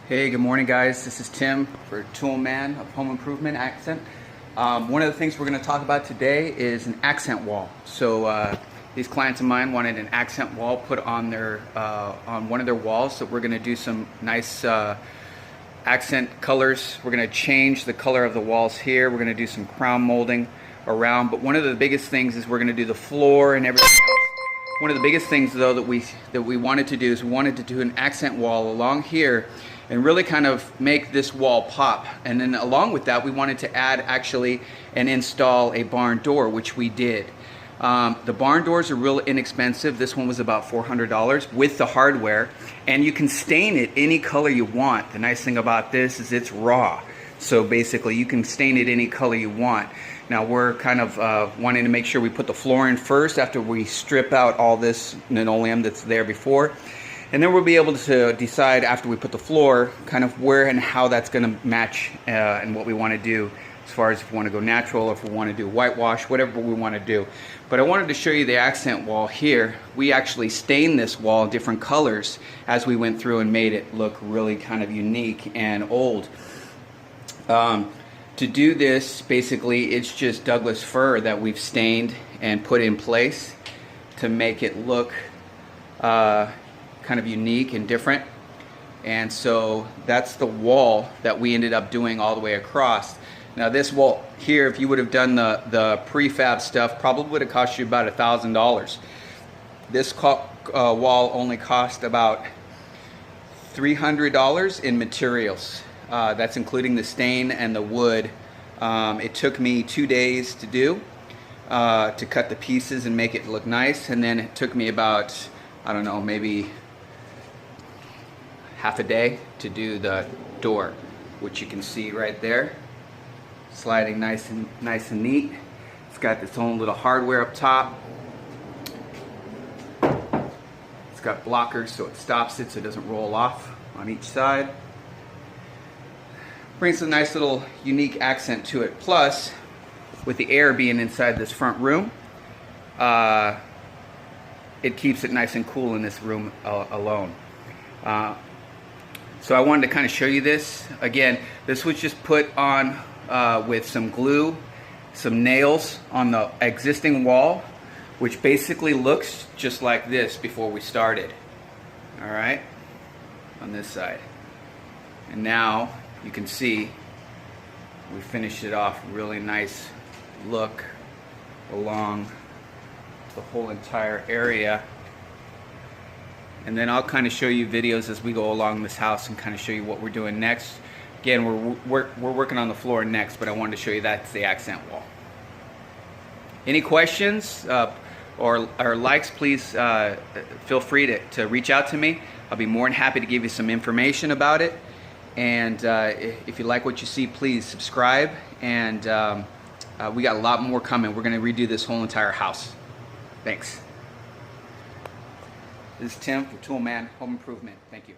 Hey, good morning guys. This is Tim for Toolman of Home Improvement Accent. One of the things we're going to talk about today is an accent wall. So these clients of mine wanted an accent wall put on their on one of their walls. So we're going to do some nice accent colors. We're going to change the color of the walls here. We're going to do some crown molding around. But one of the biggest things is we're going to do the floor and everything else. One of the biggest things though that we wanted to do is we wanted to do an accent wall along here and really kind of make this wall pop. And then along with that, we wanted to add actually and install a barn door, which we did. The barn doors are real inexpensive. This one was about $400 with the hardware, and you can stain it any color you want. The nice thing about this is it's raw. So basically you can stain it any color you want. Now we're kind of wanting to make sure we put the floor in first after we strip out all this linoleum that's there before. And then we'll be able to decide after we put the floor kind of where and how that's going to match and what we want to do as far as if we want to go natural or if we want to do whitewash, whatever we want to do. But I wanted to show you the accent wall here. We actually stained this wall different colors as we went through and made it look really kind of unique and old. To do this, basically it's just Douglas fir that we've stained and put in place to make it look kind of unique and different. And so that's the wall that we ended up doing all the way across. Now this wall here, if you would have done the prefab stuff, probably would have cost you about $1,000. This wall only cost about $300 in materials. That's including the stain and the wood. It took me 2 days to do, to cut the pieces and make it look nice, and then it took me about, I don't know, maybe half a day to do the door, which you can see right there, sliding nice and neat. It's got its own little hardware up top. It's got blockers so it stops it so it doesn't roll off on each side. Brings a nice little unique accent to it. Plus, with the air being inside this front room, it keeps it nice and cool in this room alone. So I wanted to kind of show you this. Again, this was just put on with some glue, some nails on the existing wall, which basically looks just like this before we started. All right, on this side. And now you can see we finished it off really nice look along the whole entire area. And then I'll kind of show you videos as we go along this house and kind of show you what we're doing next. Again, we're working on the floor next, but I wanted to show you that's the accent wall. Any questions or likes, please feel free to reach out to me. I'll be more than happy to give you some information about it. And if you like what you see, please subscribe. And we got a lot more coming. We're going to redo this whole entire house. Thanks. This is Tim for Toolman Home Improvement. Thank you.